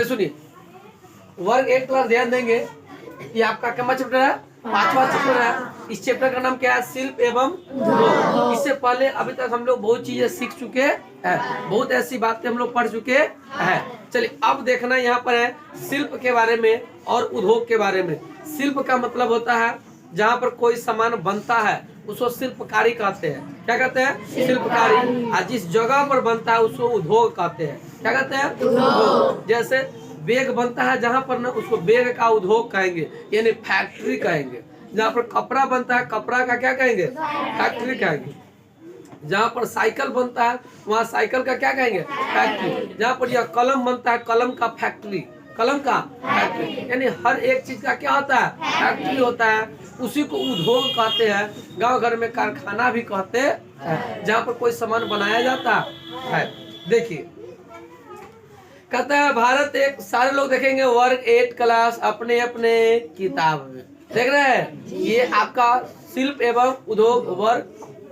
सुनिए, वर्ग 1 क्लास ध्यान देंगे। ये आपका क्या चैप्टर है? 5वां चैप्टर है। इस चैप्टर का नाम क्या है? शिल्प एवं उद्योग। इससे पहले अभी तक हम लोग बहुत चीजें सीख चुके हैं, बहुत ऐसी बातें हम लोग पढ़ चुके हैं। चलिए अब देखना यहाँ पर है शिल्प के बारे में और उद्योग के बारे में। शिल्प का मतलब होता है जहाँ पर कोई सामान बनता है उसको शिल्पकारी कहते हैं। क्या कहते हैं? शिल्पकारी। और जिस जगह पर बनता है उसको उद्योग कहते हैं। क्या कहते हैं? उद्योग। जैसे बैग बनता है जहाँ पर ना, उसको बैग का उद्योग कहेंगे, यानी फैक्ट्री कहेंगे। जहाँ पर कपड़ा बनता है, कपड़ा का क्या कहेंगे? फैक्ट्री कहेंगे। जहाँ पर साइकिल बनता है वहाँ साइकिल का क्या कहेंगे? फैक्ट्री। जहाँ पर यह कलम बनता है, कलम का फैक्ट्री, कलम का फैक्ट्री। यानी हर एक चीज का क्या होता है? फैक्ट्री होता है। उसी को उद्योग कहते हैं। गांव घर में कारखाना भी कहते हैं, जहाँ पर कोई सामान बनाया जाता है। देखिए कहता है भारत एक, सारे लोग देखेंगे वर्ग 8 क्लास अपने अपने किताब में देख रहे हैं। ये आपका शिल्प एवं उद्योग वर्ग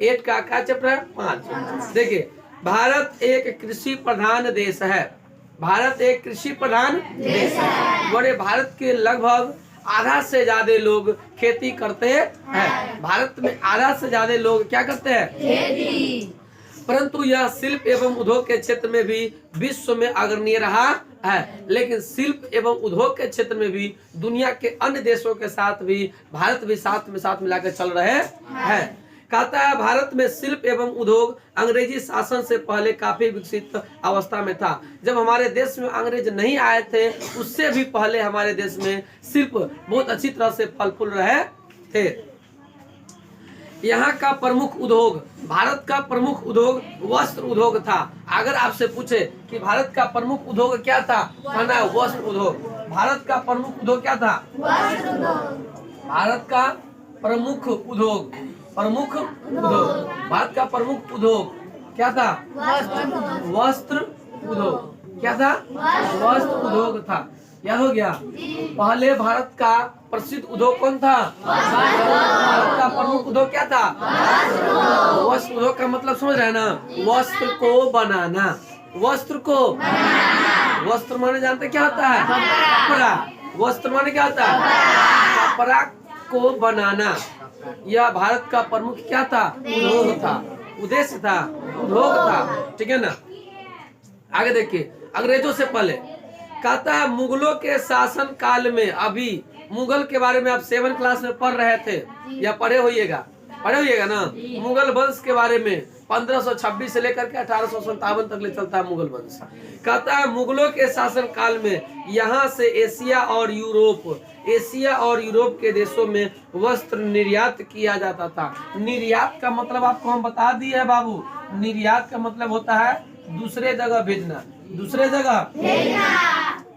8 का क्या चैप्टर है? 5। देखिए भारत एक कृषि प्रधान देश है। भारत एक कृषि प्रधान देश है। बड़े भारत के लगभग आधा से ज्यादा लोग खेती करते हैं। भारत में आधा से ज्यादा लोग क्या करते हैं? खेती। परंतु यह शिल्प एवं उद्योग के क्षेत्र में भी विश्व में अग्रणी रहा है। लेकिन शिल्प एवं उद्योग के क्षेत्र में भी दुनिया के अन्य देशों के साथ भी भारत भी साथ मिलाकर चल रहे हैं। कहता है भारत में शिल्प एवं उद्योग अंग्रेजी शासन से पहले काफी विकसित अवस्था में था। जब हमारे देश में अंग्रेज नहीं आए थे उससे भी पहले हमारे देश में शिल्प बहुत अच्छी तरह से फल फूल रहे थे। यहाँ का प्रमुख उद्योग, भारत का प्रमुख उद्योग वस्त्र उद्योग था। अगर आपसे पूछे कि भारत का प्रमुख उद्योग क्या था, कहना है वस्त्र उद्योग। भारत का प्रमुख उद्योग क्या था? वस्त्र उद्योग। भारत का प्रमुख उद्योग, प्रमुख उद्योग, भारत का प्रमुख उद्योग क्या था? वस्त्र उद्योग। क्या था? वस्त्र उद्योग था। याद हो गया? पहले भारत का प्रसिद्ध उद्योग कौन था? भारत का प्रमुख उद्योग क्या था? वस्त्र उद्योग का मतलब समझ रहे हैं ना? वस्त्र को बनाना, वस्त्र को, वस्त्र माने जानते क्या होता है? कपड़ा। वस्त्र माने क्या होता है? कपड़ा को बनाना। यह भारत का प्रमुख क्या था? उद्योग था, उद्देश्य था, उद्योग था। ठीक है ना? आगे देखिए अंग्रेजों से पहले कहता है मुगलों के शासन काल में, अभी मुगल के बारे में आप 7 क्लास में पढ़ रहे थे या पढ़े होइएगा ना? मुगल वंश के बारे में 1526 से लेकर के 1857 तक ले चलता है मुगल वंश। कहता है मुगलों के शासन काल में यहाँ से एशिया और यूरोप के देशों में वस्त्र निर्यात किया जाता था। निर्यात का मतलब आपको हम बता दिए है बाबू। निर्यात का मतलब होता है दूसरे जगह भेजना, दूसरे जगह भेजना,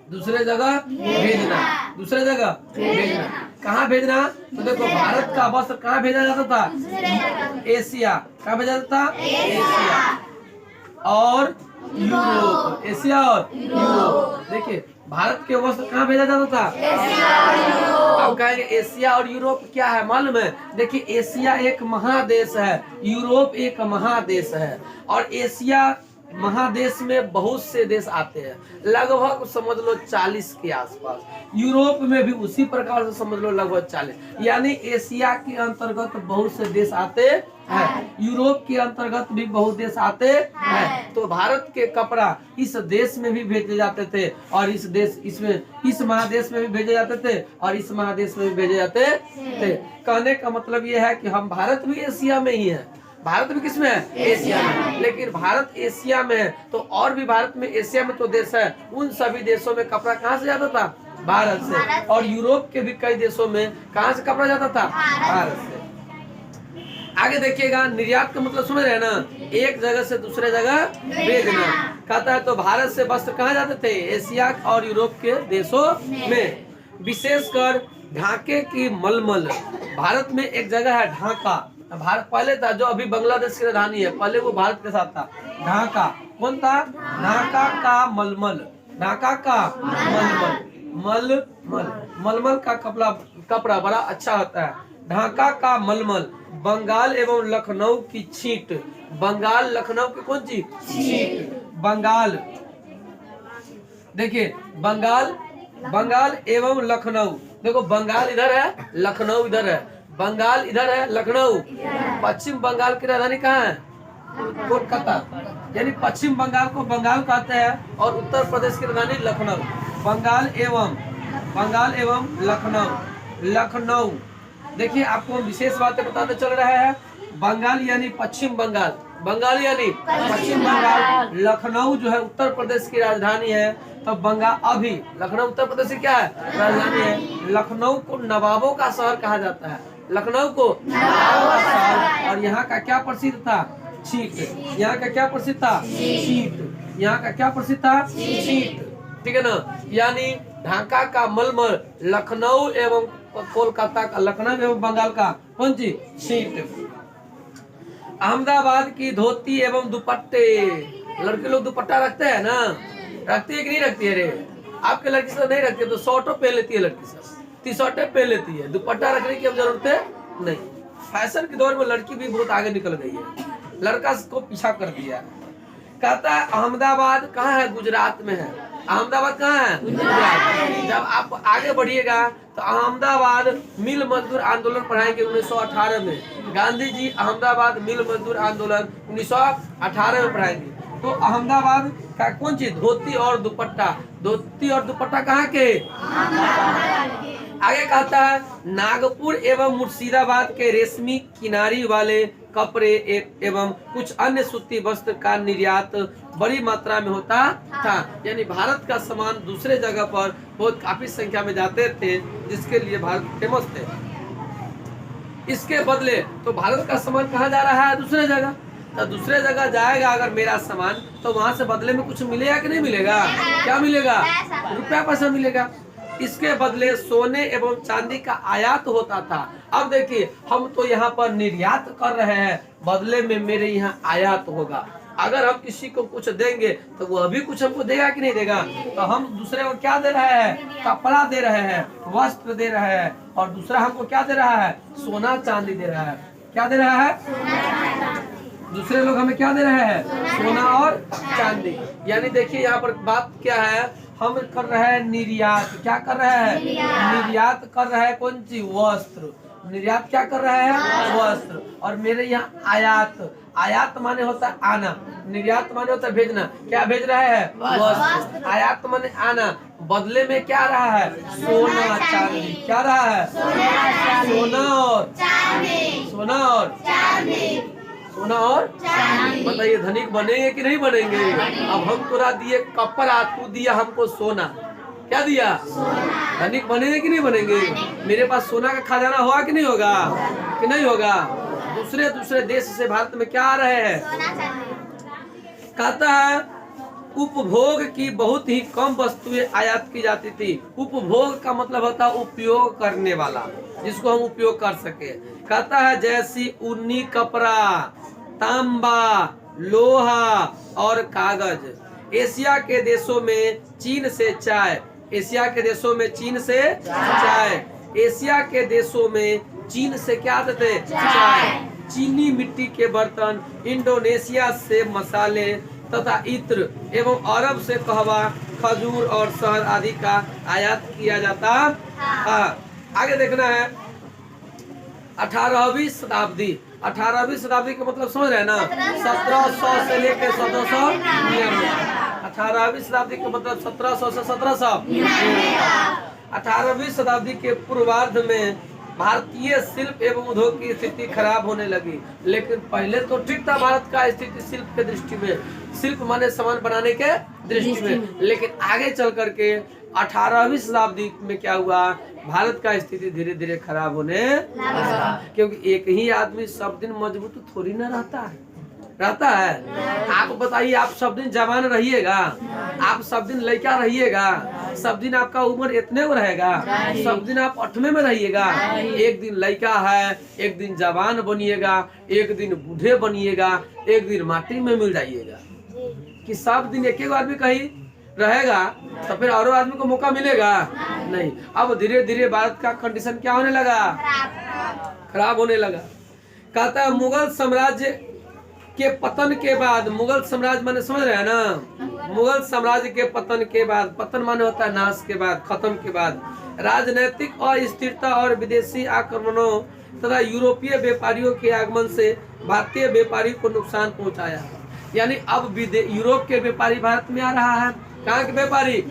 दूसरे जगह भेजना, दूसरे जगह भेजना। कहाँ भेजना? तो देखो भारत का वस्त्र कहाँ भेजा जाता था? एशिया। कहाँ भेजा जाता था? एशिया और यूरोप। एशिया और यूरोप। देखिए भारत के वस्त्र कहाँ भेजा जाता था? अब कहेंगे एशिया और यूरोप क्या है मालूम है? देखिए एशिया एक महादेश है, यूरोप एक महादेश है। और एशिया महादेश में बहुत से देश आते हैं, लगभग समझ लो 40 के आसपास। यूरोप में भी उसी प्रकार से समझ लो लगभग 40। यानी एशिया के अंतर्गत बहुत से देश आते हैं, यूरोप के अंतर्गत भी बहुत देश आते हैं। तो भारत के कपड़ा इस देश में भी भेजे जाते थे और इस महादेश में भी भेजे जाते थे और इस महादेश में भी भेजे जाते थे। कहने का मतलब ये है कि हम भारत भी एशिया में ही है। भारत भी किसमें है? एशिया में। लेकिन भारत एशिया में है तो और भी भारत में, एशिया में तो देश है, उन सभी देशों में कपड़ा कहाँ से जाता था? भारत से। और यूरोप के भी कई देशों में कहाँ से कपड़ा जाता था? भारत से। आगे देखिएगा निर्यात का मतलब समझ रहे हैं ना? एक जगह से दूसरे जगह भेजना। कहता है तो भारत से वस्त्र कहाँ जाते थे? एशिया और यूरोप के देशों में। विशेषकर ढाके की मलमल। भारत में एक जगह है ढाका। भारत पहले था, जो अभी बांग्लादेश की राजधानी है, पहले वो भारत के साथ था। ढाका कौन था? ढाका का मलमल, ढाका का मलमल, मलमल का कपड़ा बड़ा अच्छा होता है। ढाका का मलमल। बंगाल एवं लखनऊ की छींट। बंगाल लखनऊ की कौन सी? छींट। बंगाल देखिए बंगाल, बंगाल एवं लखनऊ। देखो बंगाल इधर है, लखनऊ इधर है। बंगाल इधर है, लखनऊ। पश्चिम बंगाल की राजधानी कहाँ है? कोलकाता। यानी पश्चिम बंगाल को बंगाल कहते हैं और उत्तर प्रदेश की राजधानी लखनऊ। बंगाल एवं लखनऊ। लखनऊ देखिए आपको विशेष बातें बताते चल रहा है। बंगाल यानी पश्चिम बंगाल, बंगाल यानी पश्चिम बंगाल। लखनऊ जो है उत्तर प्रदेश की राजधानी है। तो बंगाल अभी लखनऊ उत्तर प्रदेश की क्या है? राजधानी है। लखनऊ को नवाबों का शहर कहा जाता है। लखनऊ को नवाबों का शहर। और यहाँ का क्या प्रसिद्ध था? छींट। यहाँ का क्या प्रसिद्ध था? छींट। यहाँ का क्या प्रसिद्ध था? छींट। ठीक है ना। यानी ढाका का मलमल, लखनऊ एवं कोलकाता का, लखनऊ एवं बंगाल का कौन चीज? छींट। अहमदाबाद की धोती एवं दुपट्टे। लड़के लोग दुपट्टा रखते हैं ना, रखती है कि नहीं रखती है? रे आपके लड़की सब नहीं रखती है तो शर्टों पहन लेती है लड़की सब, टी शर्टें पहन लेती है, दुपट्टा रखने की अब जरूरत है नहीं। फैशन के दौर में लड़की भी बहुत आगे निकल गई है, लड़का को पीछा कर दिया। कहता है अहमदाबाद कहाँ है? गुजरात में है। अहमदाबाद कहाँ है? गुजरात। जब आप आगे बढ़िएगा तो अहमदाबाद मिल मजदूर आंदोलन पढ़ाएंगे 1918 में। गांधी जी अहमदाबाद मिल मजदूर आंदोलन 1918 में पढ़ाएंगे। तो अहमदाबाद का कौन चीज? धोती और दुपट्टा। धोती और दुपट्टा कहाँ के? आगे कहता है नागपुर एवं मुर्शिदाबाद के रेशमी किनारी वाले कपड़े एवं कुछ अन्य सूती वस्त्र का निर्यात बड़ी मात्रा में होता था। यानी भारत का सामान दूसरे जगह पर बहुत काफी संख्या में जाते थे, जिसके लिए भारत फेमस थे। इसके बदले तो भारत का सामान कहाँ जा रहा है? दूसरे जगह। तो दूसरे जगह जाएगा अगर मेरा सामान, तो वहां से बदले में कुछ मिलेगा कि नहीं मिलेगा? क्या मिलेगा? रुपया पैसा मिलेगा। इसके बदले सोने एवं चांदी का आयात होता था। अब देखिए हम तो यहाँ पर निर्यात कर रहे हैं, बदले में मेरे यहाँ आयात होगा। अगर हम किसी को कुछ देंगे तो वह भी कुछ हमको देगा कि नहीं देगा? तो हम दूसरे को क्या दे रहे हैं? कपड़ा दे रहे हैं, वस्त्र दे रहे हैं, और दूसरा हमको क्या दे रहा है? सोना चांदी दे रहा है। क्या दे रहा है? दूसरे लोग हमें क्या दे रहे हैं? सोना और चांदी। यानी देखिए यहाँ पर बात क्या है, हम कर रहे हैं निर्यात। क्या कर रहे हैं? निर्यात कर रहे हैं कौन सी? वस्त्र। निर्यात क्या कर रहे हैं? वस्त्र। और मेरे यहाँ आयात। आयात माने होता है आना, निर्यात माने होता है भेजना। क्या भेज रहे हैं? वस्त्र। आयात माने आना, बदले में क्या रहा है? सोना चांदी। क्या रहा है? सोना और चांदी। सोना और चांदी। सोना और बताइए धनिक बनेंगे कि नहीं बनेंगे? अब हम तोरा दिए कपड़ा, तू दिया हमको सोना। क्या दिया? धनिक बनेंगे कि नहीं बनेंगे? मेरे पास सोना का खजाना होगा कि नहीं होगा? कि नहीं होगा? दूसरे दूसरे देश से भारत में क्या आ रहे हैं? कहता है उपभोग की बहुत ही कम वस्तुएं आयात की जाती थी। उपभोग का मतलब होता है उपयोग करने वाला, जिसको हम उपयोग कर सके। कहता है जैसी ऊनी कपड़ा, तांबा, लोहा और कागज। एशिया के देशों में चीन से चाय। एशिया के देशों में चीन से चाय। एशिया के देशों में चीन से क्या देते? चाय। चीनी मिट्टी के बर्तन, इंडोनेशिया से मसाले तथा इत्र एवं अरब से कहवा, खजूर और शहद आदि का आयात किया जाता है। आगे देखना है 18वीं शताब्दी। 18वीं शताब्दी का मतलब समझ रहे हैं ना? 1700 से लेकर 1799। 18वीं शताब्दी का मतलब 1700 से 1799। 18वीं शताब्दी के पूर्वार्ध में भारतीय शिल्प एवं उद्योग की स्थिति खराब होने लगी। लेकिन पहले तो ठीक था भारत का स्थिति शिल्प के दृष्टि में, शिल्प माने सामान बनाने के दृष्टि में। लेकिन आगे चल करके 18वीं शताब्दी में क्या हुआ? भारत का स्थिति धीरे धीरे खराब होने लगा। क्योंकि एक ही आदमी सब दिन मजबूत थोड़ी ना रहता है। आप बताइए, आप सब दिन जवान रहिएगा? आप सब दिन लड़का रहिएगा? सब दिन आपका उम्र इतने में रहेगा? सब दिन आप 8वें में रहिएगा? एक दिन लड़का है, एक दिन जवान बनिएगा, एक दिन बूढ़े बनिएगा, एक दिन माटी में मिल जाइएगा। कि सब दिन एक आदमी कहीं रहेगा तो फिर और आदमी को मौका मिलेगा नहीं। अब धीरे धीरे भारत का कंडीशन क्या होने लगा? खराब होने लगा। कहता है मुगल साम्राज्य के पतन के बाद, मुगल साम्राज्य माने समझ रहे हैं ना? मुगल साम्राज्य के पतन के बाद, पतन माने होता है नाश के बाद, खत्म के बाद, राजनीतिक अस्थिरता और विदेशी आक्रमणों तथा यूरोपीय व्यापारियों के आगमन से भारतीय व्यापारी को नुकसान पहुंचाया। यानी अब यूरोप के व्यापारी भारत में आ रहा है। कहाँ के व्यापारी?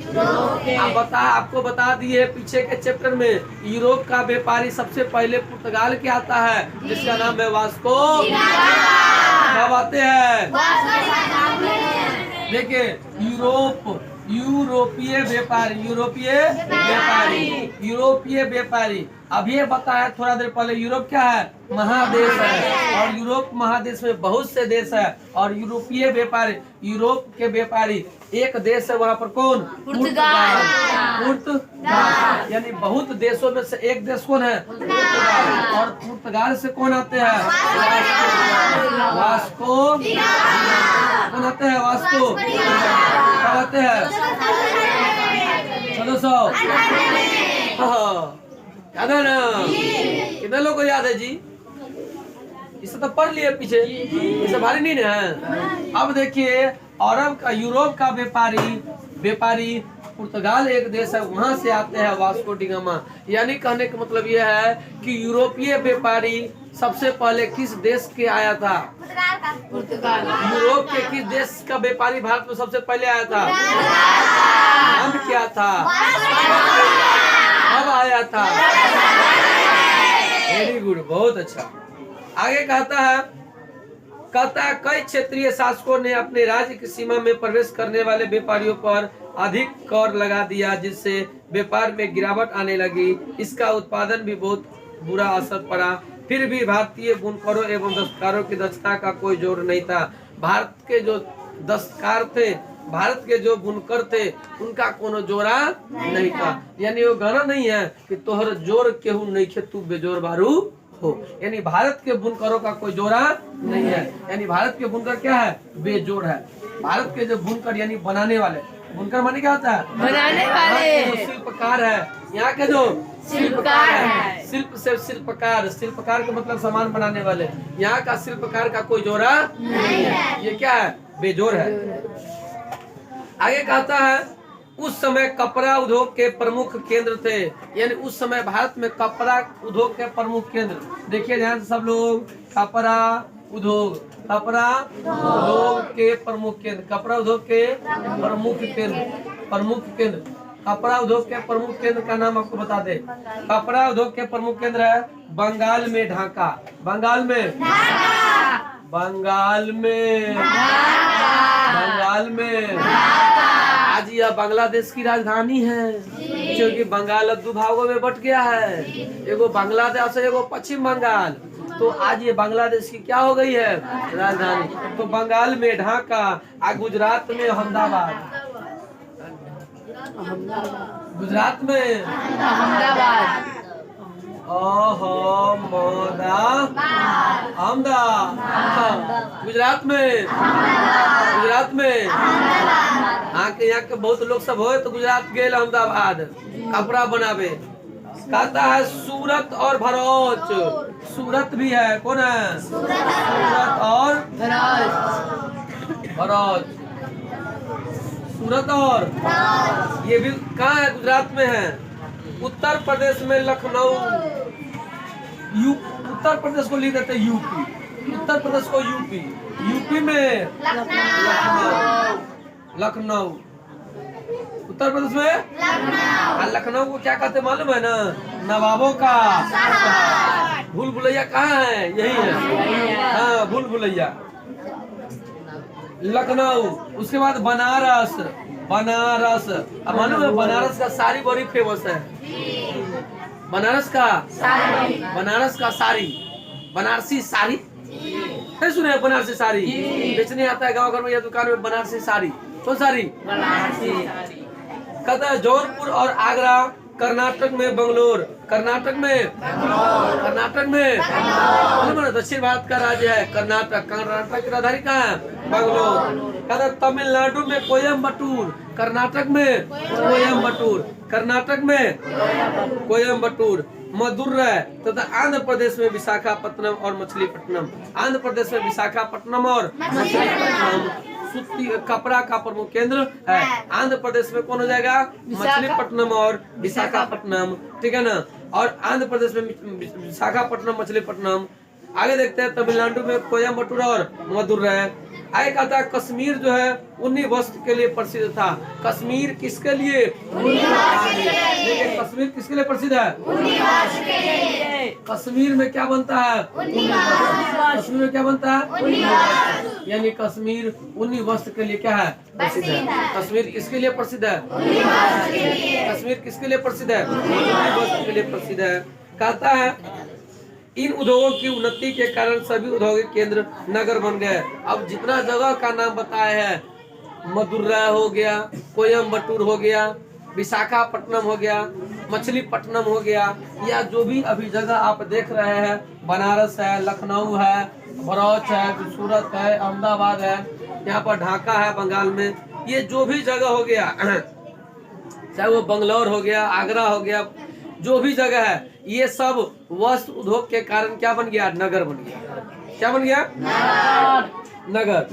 आपको बता दिए पीछे के चैप्टर में, यूरोप का व्यापारी सबसे पहले पुर्तगाल के आता है, जिसका नाम है वास्को। कब आते हैं? देखिए यूरोपीय व्यापारी। अब ये बताया थोड़ा देर पहले, यूरोप क्या है? महादेश है, और यूरोप महादेश में बहुत से देश है, और यूरोपीय व्यापारी, यूरोप के व्यापारी एक देश है, वहाँ पर कौन? पुर्तगाल। यानी बहुत देशों में से एक देश कौन है? पुर्तगाल। और पुर्तगाल से कौन आते हैं? वास्को। कौन आते हैं? वास्को। कब आते हैं? 1600। याद है ना? कितने लोग को याद है जी? इसे तो पढ़ लिए पीछे, इसे भारी नहीं है। अब देखिए अरब का, यूरोप का व्यापारी पुर्तगाल एक देश है, वहां से आते हैं वास्को डी गामा। यानी कहने का मतलब यह है कि यूरोपीय व्यापारी सबसे पहले किस देश के आया था? पुर्तगाल। यूरोप के किस देश का व्यापारी भारत में सबसे पहले आया था? नाम क्या था? कब आया था? वेरी गुड, बहुत अच्छा। आगे कहता है कई क्षेत्रीय शासकों ने अपने राज्य की सीमा में प्रवेश करने वाले व्यापारियों पर अधिक कर लगा दिया, जिससे व्यापार में गिरावट आने लगी। इसका उत्पादन भी बहुत बुरा असर पड़ा। फिर भी भारतीय बुनकरों एवं दस्तकारों की दक्षता का कोई जोर नहीं था। भारत के जो दस्तकार थे, भारत के जो बुनकर थे, उनका कोनो जोरा नहीं था। यानी वो गाना नहीं है कि तोहर जोर केहू नहीं खे तू बेजोर बारू हो। यानी भारत के बुनकरों का कोई जोरा नहीं है। यानी भारत के बुनकर क्या है? बेजोड़ है। भारत के जो बुनकर यानी बनाने वाले, बुनकर माने क्या होता है? बनाने वाले। जो शिल्पकार है, यहाँ के जो शिल्पकार है, शिल्प से शिल्पकार, शिल्पकार का मतलब सामान बनाने वाले। यहाँ का शिल्पकार का कोई जोरा नहीं है। ये क्या है? बेजोड़ है। आगे कहता है उस समय कपड़ा उद्योग के प्रमुख केंद्र थे। यानी उस समय भारत में कपड़ा उद्योग के प्रमुख केंद्र, देखिए ध्यान से सब लोग, कपड़ा उद्योग के प्रमुख केंद्र, कपड़ा उद्योग के प्रमुख केंद्र। कपड़ा उद्योग के प्रमुख केंद्र का नाम आपको बता दे। कपड़ा उद्योग के प्रमुख केंद्र है बंगाल में ढाका। बंगाल में आज यह बांग्लादेश की राजधानी है, क्योंकि बंगाल अब दो भागों में बट गया है, एगो बांग्लादेश है, एगो पश्चिम बंगाल। तो आज ये बांग्लादेश की क्या हो गई है? राजधानी। तो बंगाल में ढाका, गुजरात में अहमदाबाद, गुजरात में अहमदाबाद, गुजरात में यहाँ के बहुत लोग सब हो तो गुजरात गए अहमदाबाद कपड़ा बनावे। कहता है सूरत और भरूच, सूरत भी है, कौन है? सूरत और भरूच, सूरत और ये भी कहाँ है? गुजरात में है। उत्तर प्रदेश में लखनऊ, उत्तर प्रदेश को लिख देते यूपी, उत्तर प्रदेश को यूपी, यूपी में लखनऊ, उत्तर प्रदेश में लखनऊ को क्या कहते मालूम है ना? नवाबों का भूल भुलैया कहाँ है? यही है, हाँ भूल भुलैया। लखनऊ, उसके बाद बनारस, अब मालूम है बनारस का साड़ी बड़ी फेमस है। बनारस का साड़ी, बनारसी साड़ी नहीं सुने? बनारसी साड़ी बेचने आता है गाँव घर में या दुकान में। बनारसी साड़ी, कौन साड़ी? कहता है जौनपुर और आगरा, कर्नाटक में बंगलोर, कर्नाटक में दक्षिण भारत का राज्य है कर्नाटक। कर्नाटक की राजधानी कहाँ है? बंगलोर। कहता है तमिलनाडु में कोयम्बटूर, कर्नाटक में कोयम्बटूर, मदुरै तथा आंध्र प्रदेश में विशाखापट्टनम और मछलीपट्टनम। आंध्र प्रदेश में विशाखापट्टनम और मछलीपट्टनम। सूती कपड़ा का प्रमुख केंद्र है। आंध्र प्रदेश में कौन हो जाएगा? मछलीपट्टनम और विशाखापट्टनम, ठीक है ना। और आंध्र प्रदेश में विशाखापट्टनम, मछलीपट्टनम। आगे देखते हैं तमिलनाडु में कोयम्बटूर और मदुरै। आगे कहता है कश्मीर जो है ऊनी वस्त्र के लिए प्रसिद्ध था। कश्मीर किसके लिए? देखिए कश्मीर किसके लिए प्रसिद्ध है? कश्मीर में क्या बनता है? कश्मीर में क्या बनता है? यानी कश्मीर ऊनी वस्त्र के लिए क्या है? प्रसिद्ध है। कश्मीर किसके लिए प्रसिद्ध है? कश्मीर किसके लिए प्रसिद्ध है? ऊनी वस्त्र के लिए प्रसिद्ध है। कहता है इन उद्योगों की उन्नति के कारण सभी औद्योगिक केंद्र नगर बन गए। अब जितना जगह का नाम बताया है, मदुरै हो गया, कोयम्बटूर हो गया, विशाखापट्टनम हो गया, मछलीपट्टनम हो गया, या जो भी अभी जगह आप देख रहे हैं, बनारस है, लखनऊ है, भरूच है, सूरत है, अहमदाबाद है, यहाँ पर ढाका है बंगाल में, ये जो भी जगह हो गया, चाहे वो बंगलौर हो गया, आगरा हो गया, जो भी जगह है, ये सब वस्त्र उद्योग के कारण क्या बन गया? नगर बन गया। क्या बन गया? नगर।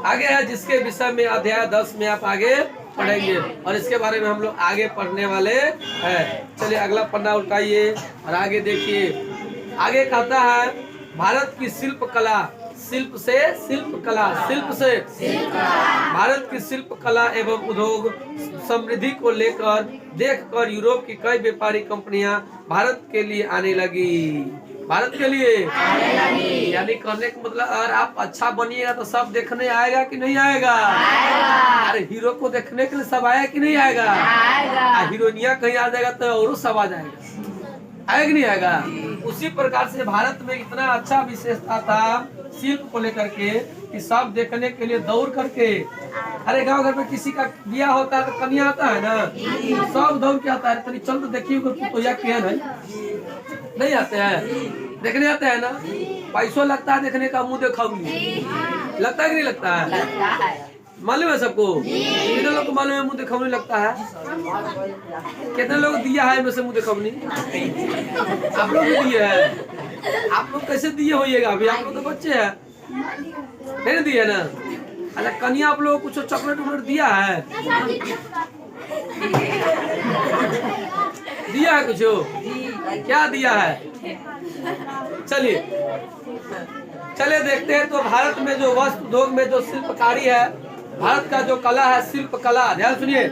आगे है जिसके विषय में अध्याय 10 में आप आगे पढ़ेंगे और इसके बारे में हम लोग आगे पढ़ने वाले हैं। चलिए अगला पन्ना उल्टाइए और आगे देखिए। आगे कहता है भारत की शिल्प कला, शिल्प से शिल्प कला, शिल्प से भारत की शिल्प कला एवं उद्योग समृद्धि को लेकर देखकर यूरोप की कई व्यापारी कंपनियां भारत के लिए आने लगी। भारत के लिए यानी कहने का मतलब अगर आप अच्छा बनिएगा तो सब देखने आएगा कि नहीं आएगा? अरे हीरो को देखने के लिए सब आया कि नहीं आएगा? हीरोइनिया कहीं आ जाएगा तो और सब आ जाएगा, आएगा नहीं आएगा? उसी प्रकार से भारत में इतना अच्छा विशेषता था शिल्प को लेकर के कि सब देखने के लिए दौड़ करके, अरे गांव घर में किसी का बियाह होता है तो कन्या आता है ना, सब दौड़ के आता है, तनी चल तो देखिए तो या क्या है, नहीं आते हैं देखने आते हैं ना। पैसों लगता है देखने का, मुंह दिखाऊंगी, लगता है कि नहीं लगता है? मालूम है सबको? कितने लोग को मालूम है मुंह दिखाऊंगी लगता है? कितने लोग दिया है इनमें से मुंह दिखाऊंगी? आप लोग भी दिए हैं। आप लोग कैसे दिए होइएगा? अभी आप लोग तो बच्चे हैं, नहीं दिए ना? अच्छा कन्या आप लोग कुछ चॉकलेट वॉकलेट दिया है? दिया है कुछ? क्या दिया है? चलिए देखते हैं। तो भारत में जो वस्त्र उद्योग में जो शिल्पकारी है, भारत का जो कला है, शिल्प कला, ध्यान सुनिए,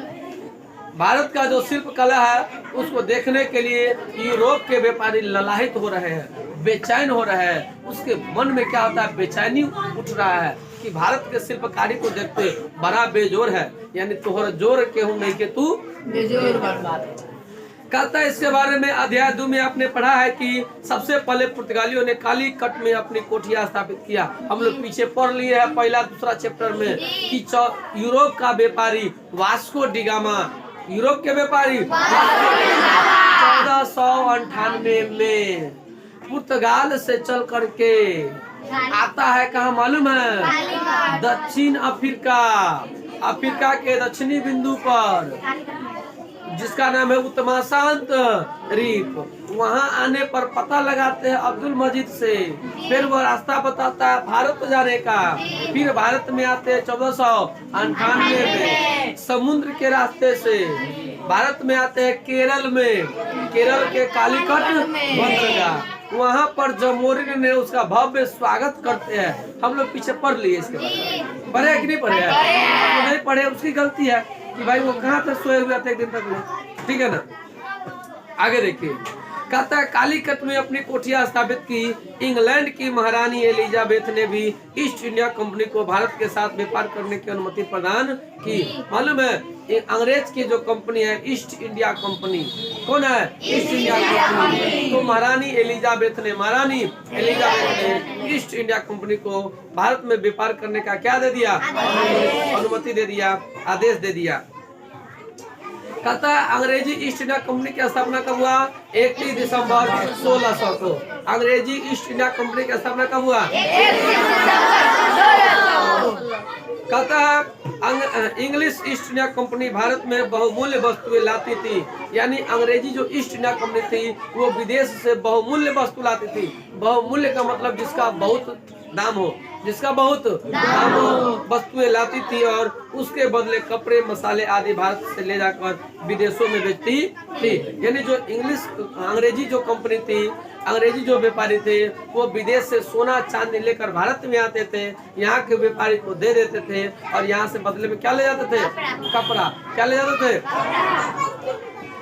भारत का जो शिल्प कला है उसको देखने के लिए यूरोप के व्यापारी ललाहित हो रहे हैं, बेचैन हो रहे हैं। उसके मन में क्या होता है? बेचैनी उठ रहा है कि भारत के शिल्पकारी को देखते बड़ा बेजोर है, यानी तोहर जोर के हूँ नहीं के तू बेजोर बर्बाद। कहता है इसके बारे में अध्याय 2 में आपने पढ़ा है कि सबसे पहले पुर्तगालियों ने काली कट में अपनी कोठियां स्थापित किया। हम लोग पीछे पढ़ लिए हैं पहला दूसरा चैप्टर में कि यूरोप का व्यापारी वास्को डिगामा, यूरोप के व्यापारी 1498 में पुर्तगाल से चल करके आता है। कहाँ मालूम है? दक्षिण अफ्रीका, अफ्रीका के दक्षिणी बिंदु पर, जिसका नाम है उत्तमा शांत रीफ। वहाँ आने पर पता लगाते हैं अब्दुल मजीद से, फिर वो रास्ता बताता है भारत जाने का। फिर भारत में आते हैं 1498 में समुद्र के रास्ते से। भारत में आते हैं केरल में, केरल के कालीकट बंदरगाह, वहाँ पर जमोरिन ने उसका भव्य स्वागत करते हैं। हम लोग पीछे पढ़ लिए इसके बारे में, पढ़े कि नहीं पढ़े? तो नहीं पढ़े उसकी गलती है कि भाई वो कहाँ तक सोए हुए थे एक दिन तक में, ठीक है ना। आगे देखिए, कहता है कालीकट में अपनी कोठियां स्थापित की। इंग्लैंड की महारानी एलिजाबेथ ने भी ईस्ट इंडिया कंपनी को भारत के साथ व्यापार करने की अनुमति प्रदान की। मालूम है अंग्रेज की जो कंपनी है ईस्ट इंडिया कंपनी, कौन है? East India company. तो महारानी एलिजाबेथ ने ईस्ट इंडिया कंपनी को भारत में व्यापार करने का क्या दे दिया? अनुमति दे दिया, आदेश दे दिया। कहता है अंग्रेजी ईस्ट इंडिया कंपनी की स्थापना कब हुआ? 31 दिसंबर 1600 को। अंग्रेजी ईस्ट इंडिया कंपनी की स्थापना कब हुआ? कहता है English east India company Bharat में बहुमूल्य वस्तुएं लाती थी। यानी अंग्रेजी जो ईस्ट इंडिया कंपनी थी वो विदेश से बहुमूल्य वस्तु लाती थी। बहुमूल्य का मतलब जिसका बहुत दाम हो, जिसका बहुत दाम हो, वस्तुएं लाती थी और उसके बदले कपड़े, मसाले आदि भारत से ले जाकर विदेशों में बेचती थी। यानी जो अंग्रेजी जो कंपनी थी, अंग्रेजी जो व्यापारी थे, वो विदेश से सोना चांदी लेकर भारत में आते थे, यहाँ के व्यापारी को दे देते थे और यहाँ से बदले में क्या ले जाते थे? कपड़ा। क्या ले जाते थे?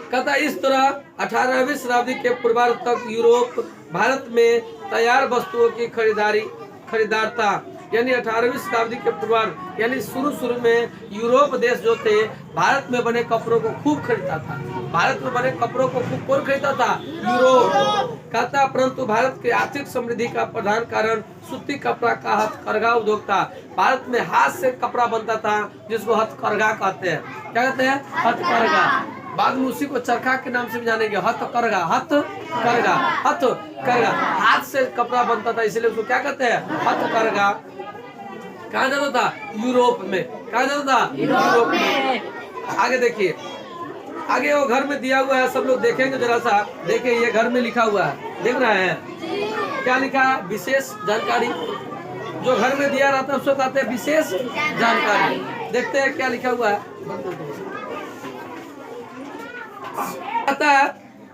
कहता इस तरह 18वीं शताब्दी के पूर्वार्ध तक यूरोप भारत में तैयार वस्तुओं की खरीदार था। यानी 18वीं शताब्दी के पूर्वार्ध यानी शुरू में यूरोप देश जो थे भारत में बने कपड़ों को खूब खरीदता था। भारत में बने कपड़ों को खूब कौन खरीदता था? यूरोप। कहता परंतु भारत के आर्थिक समृद्धि का प्रधान कारण सूती कपड़ा का हथकरघा उद्योग था। भारत में हाथ से कपड़ा बनता था जिसको हथकरघा कहते हैं। क्या कहते हैं? हथकरघा। बाद में उसी को चरखा के नाम से भी जानेंगे। हथकरघा, हथकरघा, हथकरघा। हाथ से कपड़ा बनता था इसलिए उसको क्या कहते हैं? हथकरघा। कहाँ जाता था? यूरोप में। कहाँ जाता था? यूरोप में। आगे देखिए, आगे वो घर में दिया हुआ है, सब लोग देखेंगे जरा सा। देखिए ये घर में लिखा हुआ है, देख रहे हैं क्या लिखा है? विशेष जानकारी। जो घर में दिया रहता है उसको कहते हैं विशेष जानकारी। देखते हैं क्या लिखा हुआ है। आता है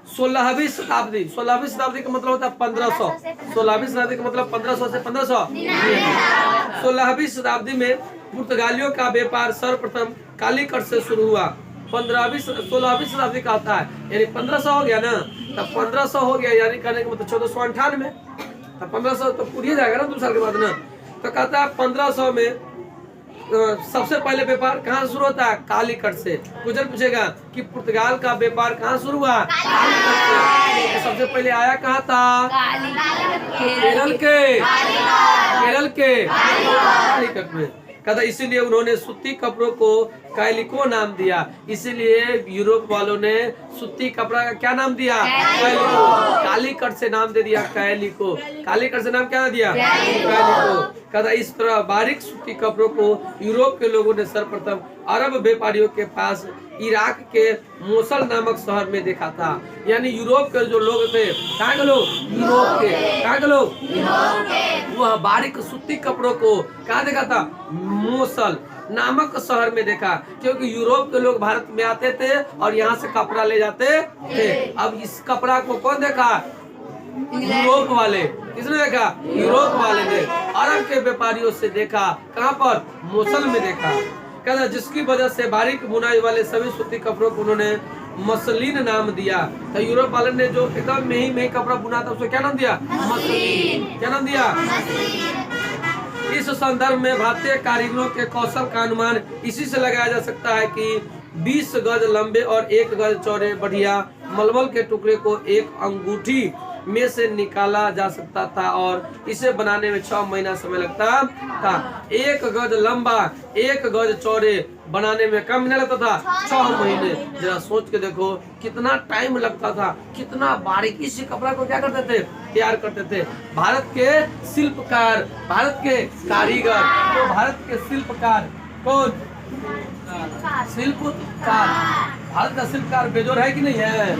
16वीं शताब्दी। 16वीं शताब्दी का मतलब होता है 1500। 16वीं शताब्दी का मतलब 1500 से 1500। 16वीं शताब्दी में पुर्तगालियों का व्यापार सर्वप्रथम कालीकट से शुरू हुआ। 16वीं शताब्दी का आता है यानी 1500 हो गया ना, तब 1500 हो गया यानी कहने का मतलब 1498। तब 1500 तो पूरी जाएगा ना 2 साल के बाद ना। तो कहता है 1500 में सबसे पहले व्यापार कहाँ शुरू होता है? कालीकट से। कुछ पूछेगा कि पुर्तगाल का व्यापार कहाँ शुरू हुआ? कालीकट से। सबसे पहले आया कहाँ था? केरल के कालीकट में। कहता इसीलिए उन्होंने सूती कपड़ों को कैलिको नाम दिया। इसीलिए यूरोप वालों ने सूती कपड़ा का क्या नाम दिया? कैलिको। कालीकट से नाम दे दिया कैलिको। कालीकट से नाम क्या दिया? कैलिको। कहता इस तरह बारीक सूती कपड़ों को यूरोप के लोगों ने सर्वप्रथम अरब व्यापारियों के पास इराक के मोसल नामक शहर में देखा था। यानी यूरोप के जो लोग थे, कहाँ के लोग? यूरोप के। कहाँ के लोग? यूरोप के। वह बारीक सूती कपड़ों को कहाँ देखा था? मोसल नामक शहर में देखा, क्योंकि यूरोप के लोग भारत में आते थे और यहाँ से कपड़ा ले जाते थे। अब इस कपड़ा को कौन देखा? यूरोप वाले। किसने देखा? यूरोप वाले ने अरब के व्यापारियों से देखा। कहाँ पर? मोसल में देखा। कहता जिसकी वजह से बारीक बुनाई वाले सभी सूती कपड़ों को उन्होंने मसलिन नाम दिया। तो यूरोप वाले ने जो एकदम में कपड़ा बुना था उसको क्या नाम दिया? मसलिन। क्या नाम दिया? इस संदर्भ में भारतीय कारीगरों के कौशल का अनुमान इसी से लगाया जा सकता है कि 20 गज लंबे और 1 गज चौड़े बढ़िया मलमल के टुकड़े को एक अंगूठी में से निकाला जा सकता था और इसे बनाने में 6 महीना समय लगता था। 1 गज लंबा 1 गज चौड़े बनाने में कम महीना लगता था? 6 महीने। जरा सोच के देखो कितना टाइम लगता था, कितना बारीकी से कपड़ा को क्या करते थे? तैयार करते थे। भारत के शिल्पकार, भारत के कारीगर। तो भारत के शिल्पकार कौन? शिल्पकार। भारत का शिल्पकार बेजोर है कि नहीं है?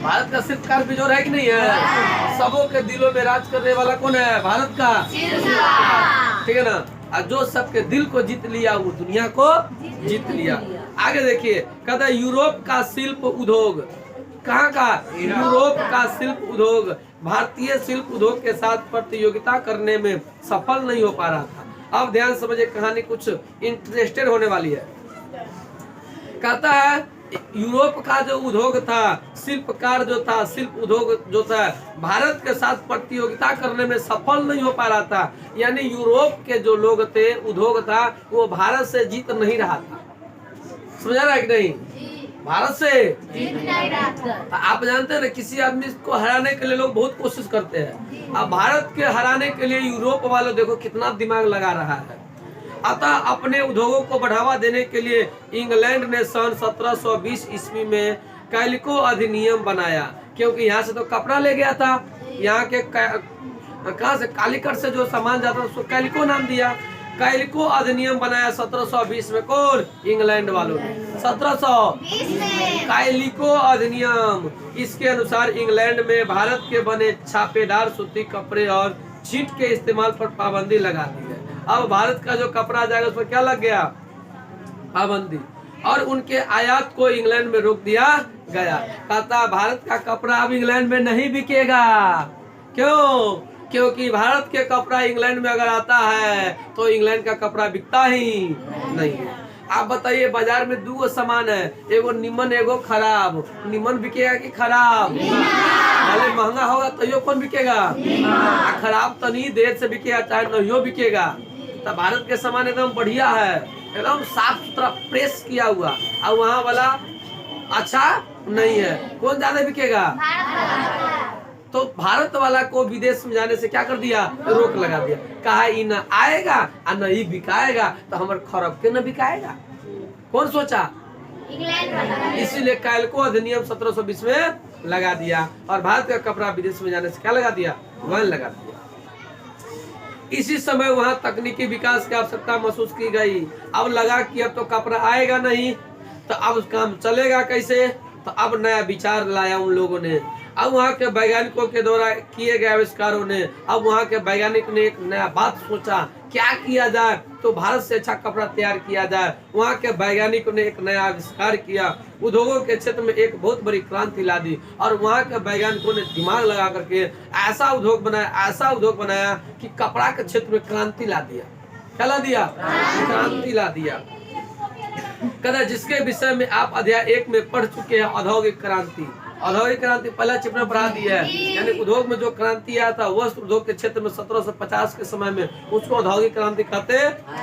भारत का शिल्पकार बेजोर है कि नहीं है? सबों के दिलों में राज करने वाला कौन है? भारत का शिल्पकार। ठीक है ना? और जो सबके दिल को जीत लिया वो दुनिया को जीत लिया। आगे देखिए, कहता है यूरोप का शिल्प उद्योग। कहाँ का? यूरोप का शिल्प उद्योग भारतीय शिल्प उद्योग के साथ प्रतियोगिता करने में सफल नहीं हो पा रहा था। अब ध्यान समझिए, कहानी कुछ इंटरेस्टेड होने वाली है। कहता है यूरोप का जो उद्योग था, शिल्पकार जो था, शिल्प उद्योग जो था, भारत के साथ प्रतियोगिता करने में सफल नहीं हो पा रहा था। यानी यूरोप के जो लोग थे, उद्योग था, वो भारत से जीत नहीं रहा था। समझा रहा है कि नहीं? भारत से जीत नहीं रहा था। आप जानते हैं ना, किसी आदमी को हराने के लिए लोग बहुत कोशिश करते हैं। अब भारत के हराने के लिए यूरोप वाले देखो कितना दिमाग लगा रहा है। अतः अपने उद्योगों को बढ़ावा देने के लिए इंग्लैंड ने सन 1720 ईस्वी में कैलिको अधिनियम बनाया। क्योंकि यहाँ से तो कपड़ा ले गया था, यहाँ के कहाँ से? कालीकट से जो सामान जाता था उसको कैलिको नाम दिया। कैलिको अधिनियम बनाया 1720 में। कौन? इंग्लैंड वालों ने। 1720 कैलिको अधिनियम। इसके अनुसार इंग्लैंड में भारत के बने छापेदार सूती कपड़े और छींट के इस्तेमाल पर पाबंदी लगा दी है। अब भारत का जो कपड़ा जाएगा उस पर क्या लग गया? पाबंदी। और उनके आयात को इंग्लैंड में रोक दिया गया। कहता भारत का कपड़ा अब इंग्लैंड में नहीं बिकेगा। क्यों? क्योंकि भारत के कपड़ा इंग्लैंड में अगर आता है तो इंग्लैंड का कपड़ा बिकता ही नहीं है। आप बताइए, बाजार में दो सामान है, एगो निमन एगो खराब, निमन बिकेगा कि खराब? भले महंगा होगा तो कौन बिकेगा? खराब तनी देर से बिकेगा, चाहे नहीं बिकेगा। तो भारत के सामान एकदम बढ़िया है, एकदम साफ सुथरा प्रेस किया हुआ, और वहाँ वाला अच्छा नहीं है, कौन ज्यादा बिकेगा? तो भारत वाला को विदेश में जाने से क्या कर दिया? रोक लगा दिया। कहा ई न आएगा और न ही बिकाएगा, तो हमारे खरब के न बिकाएगा। कौन सोचा? इसीलिए कायल को अधिनियम 1720 में लगा दिया, और भारत का कपड़ा विदेश में जाने से क्या लगा दिया? बैन लगा दिया। इसी समय वहां तकनीकी विकास की आवश्यकता महसूस की गई। अब लगा कि अब तो कपड़ा आएगा नहीं, तो अब काम चलेगा कैसे? तो अब नया विचार लाया उन लोगों ने। अब वहाँ के वैज्ञानिकों के द्वारा किए गए आविष्कारों ने, अब वहाँ के वैज्ञानिक ने एक नया बात सोचा, क्या किया जाए तो भारत से अच्छा कपड़ा तैयार किया जाए। वहाँ के वैज्ञानिकों ने एक नया आविष्कार किया, उद्योगों के क्षेत्र में एक बहुत बड़ी क्रांति ला दी। और वहाँ के वैज्ञानिकों ने दिमाग लगा करके ऐसा उद्योग बनाया कि कपड़ा के क्षेत्र में क्रांति ला दिया। क्या ला दिया? क्रांति ला दिया। कहते जिसके विषय में आप अध्याय 1 में पढ़ चुके हैं, औद्योगिक क्रांति। औद्योगिक क्रांति पहला चैप्टर पढ़ा दिया है, यानी उद्योग में जो क्रांति आया था वस्त्र उद्योग के क्षेत्र में 1750 के समय में, उसको औद्योगिक क्रांति कहते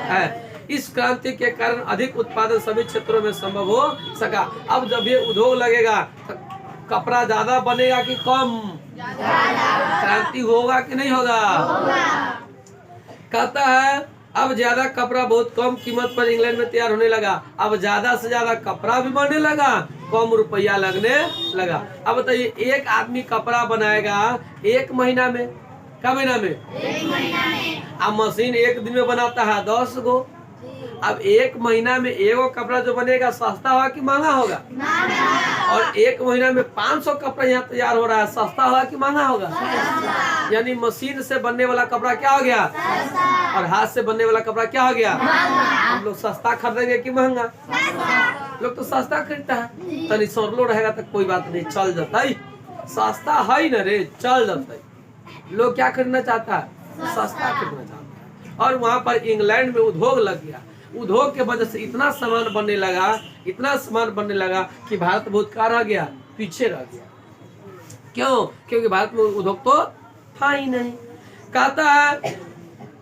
हैं। इस क्रांति के कारण अधिक उत्पादन सभी क्षेत्रों में संभव हो सका। अब जब ये उद्योग लगेगा तो कपड़ा ज्यादा बनेगा कि कम? क्रांति होगा कि नहीं होगा? कहता है अब ज्यादा कपड़ा बहुत कम कीमत पर इंग्लैंड में तैयार होने लगा। अब ज्यादा से ज्यादा कपड़ा भी बनने लगा, कम रुपया लगने लगा। अब बताइए, एक आदमी कपड़ा बनाएगा 1 महीना में, क्या महीना में? 1 महीना में। अब मशीन 1 दिन में बनाता है 10 गो। अब 1 महीना में एगो कपड़ा जो बनेगा सस्ता होगा कि महंगा होगा? और 1 महीना में 500 कपड़ा यहाँ तैयार हो रहा है, सस्ता होगा कि महंगा होगा? यानी मशीन से बनने वाला कपड़ा क्या हो गया? और हाथ से बनने वाला कपड़ा क्या हो गया? हम लोग सस्ता खरीदेंगे कि महंगा? लोग तो सस्ता खरीदता है, तनी सरलो रहेगा तो कोई बात नहीं, चल जाता है। सस्ता है न रे, चल जाता है। लोग क्या खरीदना चाहता है? सस्ता खरीदना चाहता है। और वहाँ पर इंग्लैंड में उद्योग लग गया। उद्योग के वजह से इतना सामान बनने लगा कि भारत बहुत कहाँ रह गया? पीछे रह गया। क्यों? क्योंकि भारत में उद्योग तो था ही नहीं। कहता है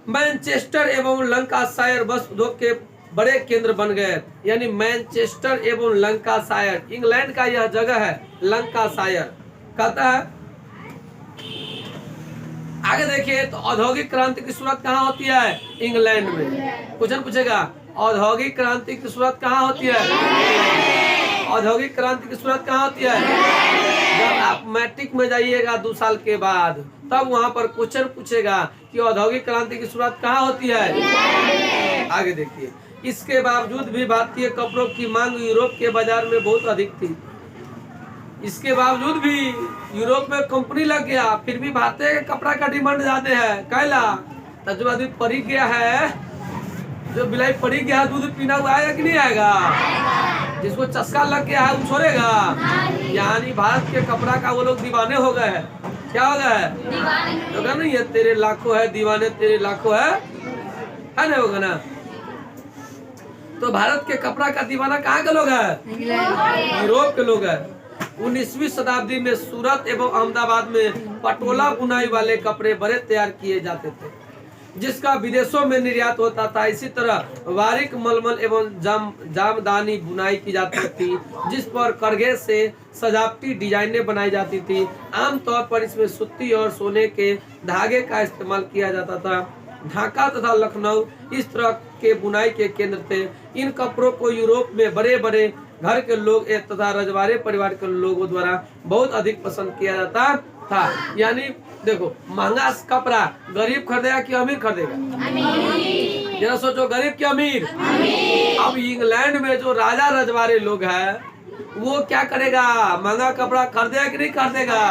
मैनचेस्टर एवं लंकाशायर वस्त्र उद्योग के बड़े केंद्र बन गए। यानी मैनचेस्टर एवं लंकाशायर, इंग्लैंड का यह जगह है लंकाशायर। कहता है आगे देखिए, तो औद्योगिक क्रांति की शुरुआत कहाँ होती है? इंग्लैंड में। क्वेश्चन पूछेगा, औद्योगिक क्रांति की शुरुआत कहाँ होती है? औद्योगिक क्रांति की शुरुआत कहाँ होती है? जब आप मैट्रिक में जाइएगा 2 साल के बाद, तब वहाँ पर क्वेश्चन पूछेगा कि औद्योगिक क्रांति की शुरुआत कहाँ होती है। आगे देखिए, इसके बावजूद भी भारतीय कपड़ों की मांग यूरोप के बाजार में बहुत अधिक थी। इसके बावजूद भी यूरोप में कंपनी लग गया, फिर भी भारतीय के कपड़ा का डिमांड ज्यादा है। कैला तो जो आदमी पड़ी गया है, जो बिलाई पड़ी गया है, दूध पीना हुआ आएगा कि नहीं आएगा? जिसको चस्का लग गया है वो छोड़ेगा? यानी भारत के कपड़ा का वो लोग दीवाने हो गए हैं। क्या हो गए हैं? दीवाने। होगा नहीं है, तेरे लाखों है दीवाने, तेरे लाखों है ना? होगा ना? तो भारत के कपड़ा का दीवाना कहाँ के लोग हैं? यूरोप के लोग हैं। 19वीं शताब्दी में सूरत एवं अहमदाबाद में पटोला बुनाई वाले कपड़े बड़े तैयार किए जाते थे, जिसका विदेशों में निर्यात होता था। इसी तरह बारीक मलमल एवं जामदानी बुनाई की जाती थी, जिस पर करघे से सजावटी डिजाइनें बनाई जाती थी। आमतौर पर इसमें सूती और सोने के धागे का इस्तेमाल किया जाता था। ढाका तथा लखनऊ इस तरह के बुनाई के केंद्र थे। इन कपड़ों को यूरोप में बड़े बड़े घर के लोग तथा रजवाड़े परिवार के लोगों द्वारा बहुत अधिक पसंद किया जाता था। यानी देखो, महंगा कपड़ा गरीब खरीदेगा कि अमीर खरीदेगा? जरा सोचो, गरीब कि अमीर? अब इंग्लैंड में जो राजा रजवाड़े लोग हैं वो क्या करेगा? महंगा कपड़ा खरीदेगा कि नहीं खरीदेगा?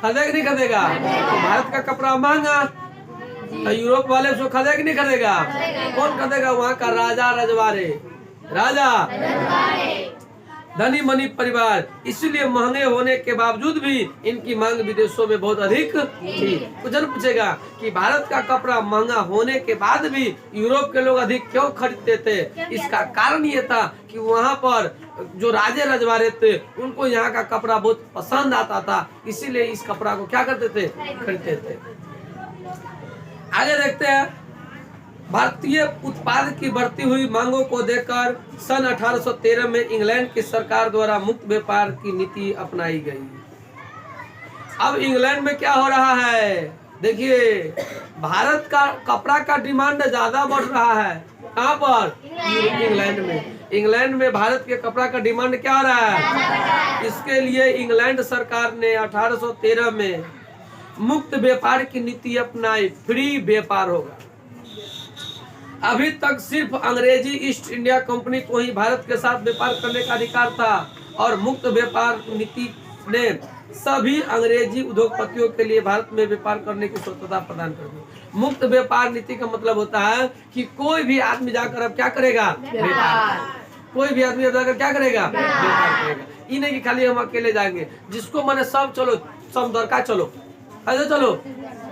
खरीदेगा कि नहीं खरीदेगा? तो भारत का कपड़ा महंगा, तो यूरोप वाले उसको खरीदेगा कि नहीं खरीदेगा? कौन खरीदेगा? वहाँ का राजा रजवाड़े, राजा धनी मनी परिवार। इसलिए महंगे होने के बावजूद भी इनकी मांग विदेशों में बहुत अधिक थी। कुछ जन पूछेगा कि भारत का कपड़ा महंगा होने के बाद भी यूरोप के लोग अधिक क्यों खरीदते थे? इसका कारण ये था कि वहाँ पर जो राजे रजवाड़े थे उनको यहाँ का कपड़ा बहुत पसंद आता था, इसीलिए इस कपड़ा को क्या करते थे? खरीदते थे। आगे देखते हैं। भारतीय उत्पाद की बढ़ती हुई मांगों को देखकर सन 1813 में इंग्लैंड की सरकार द्वारा मुक्त व्यापार की नीति अपनाई गई। अब इंग्लैंड में क्या हो रहा है? देखिए, भारत का कपड़ा का डिमांड ज्यादा बढ़ रहा है। कहाँ पर? इंग्लैंड में। इंग्लैंड में भारत के कपड़ा का डिमांड क्या हो रहा है? इसके लिए इंग्लैंड सरकार ने 1813 में मुक्त व्यापार की नीति अपनाई। फ्री व्यापार होगा। अभी तक सिर्फ अंग्रेजी ईस्ट इंडिया कंपनी को ही भारत के साथ व्यापार करने का अधिकार था और मुक्त व्यापार नीति ने सभी अंग्रेजी उद्योगपतियों के लिए भारत में व्यापार करने की स्वतंत्रता प्रदान कर दी। मुक्त व्यापार नीति का मतलब होता है कि कोई भी आदमी जाकर अब क्या करेगा? व्यापार। कोई भी आदमी अब जाकर क्या करेगा? व्यापार करेगा। ये नहीं कि खाली हम अकेले जाएंगे, जिसको मैंने सब चलो, सब दरकार चलो, ऐसे चलो,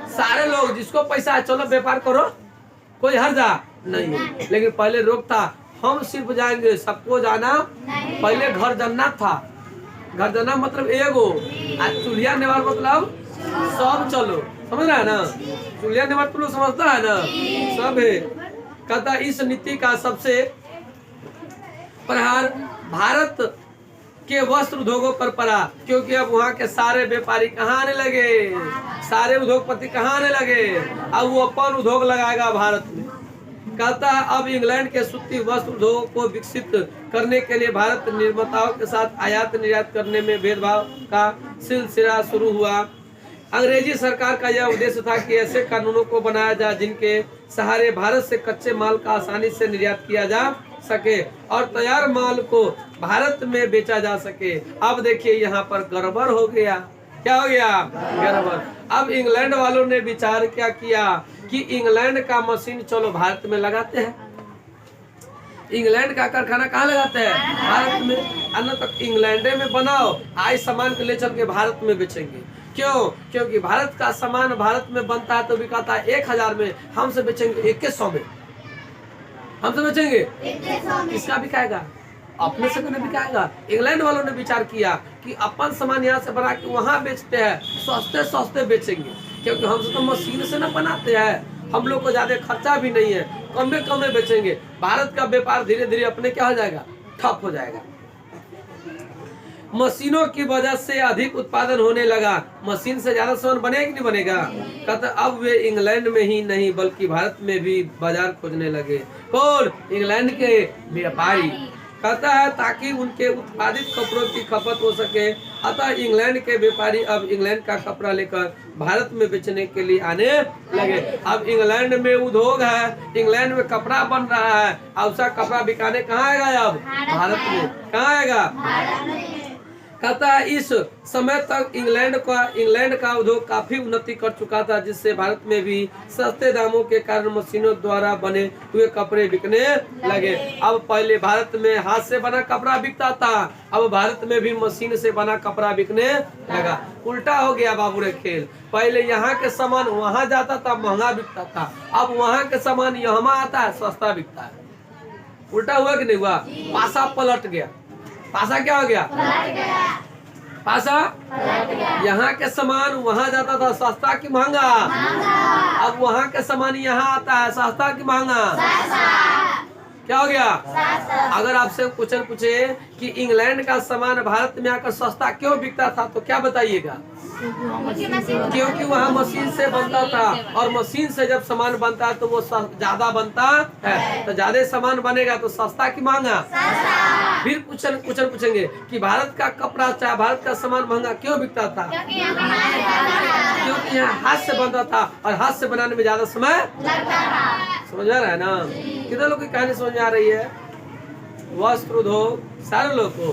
सारे लोग जिसको पैसा है चलो व्यापार करो, कोई हर जा नहीं है। लेकिन पहले रोक था, हम सिर्फ जाएंगे, सबको जाना। पहले घर जाना था। घर जाना मतलब एगो, आज चूल्हा नेवार मतलब सब चलो, समझ रहा है ना? चूल्हा नेवार तुम लोग समझता है ना? सब है। कहता इस नीति का सबसे प्रहार भारत के वस्त्र उद्योगों पर पड़ा, क्योंकि अब वहाँ के सारे व्यापारी कहाँ आने लगे? सारे उद्योगपति कहाँ आने लगे? अब वो अपन उद्योग लगाएगा भारत में। कहता है अब इंग्लैंड के सूती वस्त्र उद्योग को विकसित करने के लिए भारत निर्माताओं के साथ आयात निर्यात करने में भेदभाव का सिलसिला शुरू हुआ। अंग्रेजी सरकार का यह उद्देश्य था कि ऐसे कानूनों को बनाया जाए जिनके सहारे भारत से कच्चे माल का आसानी से निर्यात किया जा सके और तैयार माल को भारत में बेचा जा सके। अब देखिए यहाँ पर गड़बड़ हो गया। क्या हो गया? गड़बड़। अब इंग्लैंड वालों ने विचार क्या किया कि इंग्लैंड का मशीन चलो भारत में लगाते हैं। इंग्लैंड का कारखाना कहाँ लगाते हैं? भारत में। अन्य तक इंग्लैंड में बनाओ, आज सामान को ले चल के भारत में बेचेंगे। क्यों? क्योंकि भारत का सामान भारत में बनता है तो बिकाता है 1000 में, हमसे बेचेंगे 2100 में। हमसे बेचेंगे, किसका बिकाएगा? अपने से नहीं बिकाएगा। इंग्लैंड वालों ने विचार किया कि अपन सामान यहाँ से बना के वहाँ बेचते हैं, सस्ते सस्ते बेचेंगे, क्योंकि हम तो मशीन से न बनाते हैं, हम लोग को ज्यादा खर्चा भी नहीं है, कम में बेचेंगे। भारत का व्यापार धीरे धीरे अपने क्या हो जाएगा? ठप हो जाएगा। मशीनों की वजह से अधिक उत्पादन होने लगा। मशीन से ज्यादा सामान बनेगा कि नहीं बनेगा? कहते अब वे इंग्लैंड में ही नहीं बल्कि भारत में भी बाजार खोजने लगे। कौन? इंग्लैंड के व्यापारी। कहता है ताकि उनके उत्पादित कपड़ों की खपत हो सके, अतः इंग्लैंड के व्यापारी अब इंग्लैंड का कपड़ा लेकर भारत में बेचने के लिए आने लगे। अब इंग्लैंड में उद्योग है, इंग्लैंड में कपड़ा बन रहा है, अब उसका कपड़ा बिकाने कहाँ आएगा? अब भारत में। कहाँ आएगा? कहता है इस समय तक इंग्लैंड का उद्योग काफी उन्नति कर चुका था, जिससे भारत में भी सस्ते दामों के कारण मशीनों द्वारा बने हुए कपड़े बिकने लगे। अब पहले भारत में हाथ से बना कपड़ा बिकता था, अब भारत में भी मशीन से बना कपड़ा बिकने लगा। उल्टा हो गया बाबू रे खेल। पहले यहाँ के सामान वहाँ जाता था, महंगा बिकता था, अब वहाँ के सामान यहाँ आता है, सस्ता बिकता है। उल्टा हुआ कि नहीं हुआ? पासा पलट गया। पासा क्या हो गया? पासा यहाँ के सामान वहाँ जाता था, सस्ता कि महंगा? अब वहाँ के सामान यहाँ आता है, सस्ता कि महंगा? क्या हो गया? अगर आपसे क्वेश्चन पूछे कि इंग्लैंड का सामान भारत में आकर सस्ता क्यों बिकता था, तो क्या बताइएगा? क्योंकि वहाँ मशीन से बनता था, और मशीन से जब सामान बनता है तो वो ज्यादा बनता है, तो ज्यादा सामान बनेगा तो सस्ता कि महंगा? फिर क्वेश्चन पूछेंगे कि भारत का कपड़ा चाहे भारत का सामान महंगा क्यों बिकता था? क्योंकि यहाँ हाथ से बनता था, और हाथ से बनाने में ज्यादा समय लगता था। समझ आ रहा है ना? कितने लोग की कहानी समझ आ रही है? वस्त्र उद्योग सारे लोग को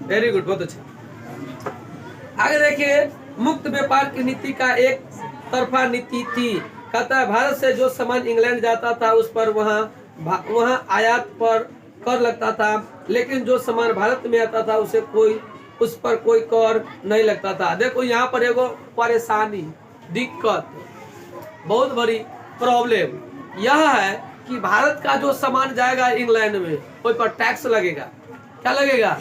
वेरी गुड, बहुत अच्छा। आगे देखिए, मुक्त व्यापार की नीति का एक तरफा नीति थी। कहता है भारत से जो सामान इंग्लैंड जाता था उस पर वहाँ आयात पर कर लगता था, लेकिन जो सामान भारत में आता था उस पर कोई कर नहीं लगता था। देखो यहाँ पर एगो परेशानी, दिक्कत, बहुत बड़ी प्रॉब्लम यह है कि भारत का जो सामान जाएगा इंग्लैंड में कोई पर टैक्स लगेगा। क्या लगेगा?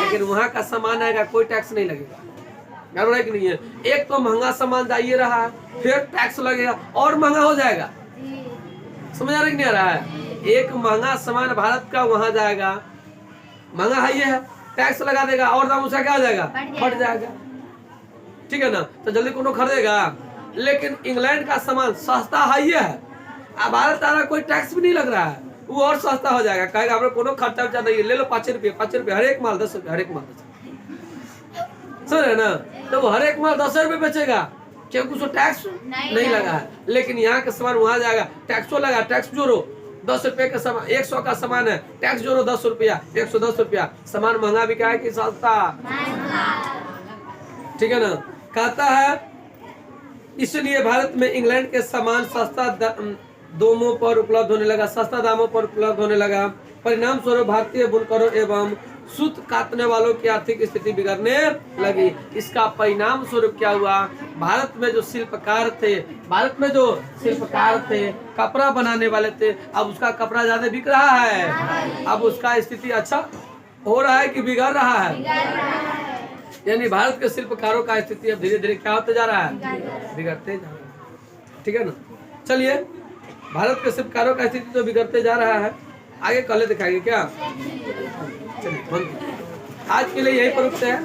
लेकिन वहाँ का सामान आएगा कोई टैक्स नहीं लगेगा। गड़बड़ है कि नहीं है? एक तो महंगा सामान जा ही रहा है, फिर टैक्स लगेगा और महंगा हो जाएगा। समझ आ रहा है कि नहीं आ रहा है? एक महंगा सामान भारत का वहां जाएगा, महंगा है ये है, टैक्स लगा देगा और दाम उसका क्या हो जाएगा? बढ़ जाएगा। ठीक है ना? तो जल्दी कोनो खरीदेगा। लेकिन इंग्लैंड का सामान सस्ता है ये है, अब भारत आ रहा कोई टैक्स भी नहीं लग रहा है, वो और सस्ता हो जाएगा। कहेगा हम लोग कोनो खर्चा वर्चा नहीं है, ले लो 5 रुपये हर एक माल, 10 रुपये हर एक माल, 10 रुपये। समझ रहे ना? तो वो हर एक माल 10 रुपये बेचेगा क्योंकि उसको टैक्स नहीं लगा है। लेकिन यहाँ का सामान वहां जाएगा, टैक्सो लगा, टैक्स जोड़ो, 10 रुपये का सामान, 100 का सामान है, टैक्स जोड़ो 10 रुपया, 110 रुपया। सामान महंगा बिका है कि सस्ता? ठीक है ना? कहता है इसलिए भारत में इंग्लैंड के सामान सस्ता दामों पर उपलब्ध होने लगा, सस्ता दामों पर उपलब्ध होने लगा। परिणाम स्वरूप भारतीय बुनकरों एवं सूत काटने वालों की आर्थिक स्थिति बिगड़ने लगी। इसका परिणाम स्वरूप क्या हुआ? भारत में जो शिल्पकार थे, कपड़ा बनाने वाले थे, अब उसका कपड़ा ज्यादा बिक रहा है, अब उसका स्थिति अच्छा हो रहा है कि बिगड़ रहा है? यानी भारत के शिल्पकारों का स्थिति अब धीरे धीरे क्या होते जा रहा है? बिगड़ते जा रहा है। ठीक है ना? चलिए, भारत के शिल्पकारों का स्थिति तो बिगड़ते जा रहा है, आगे कल दिखाएंगे क्या? चलिए, आज के लिए यही पर रुकते हैं।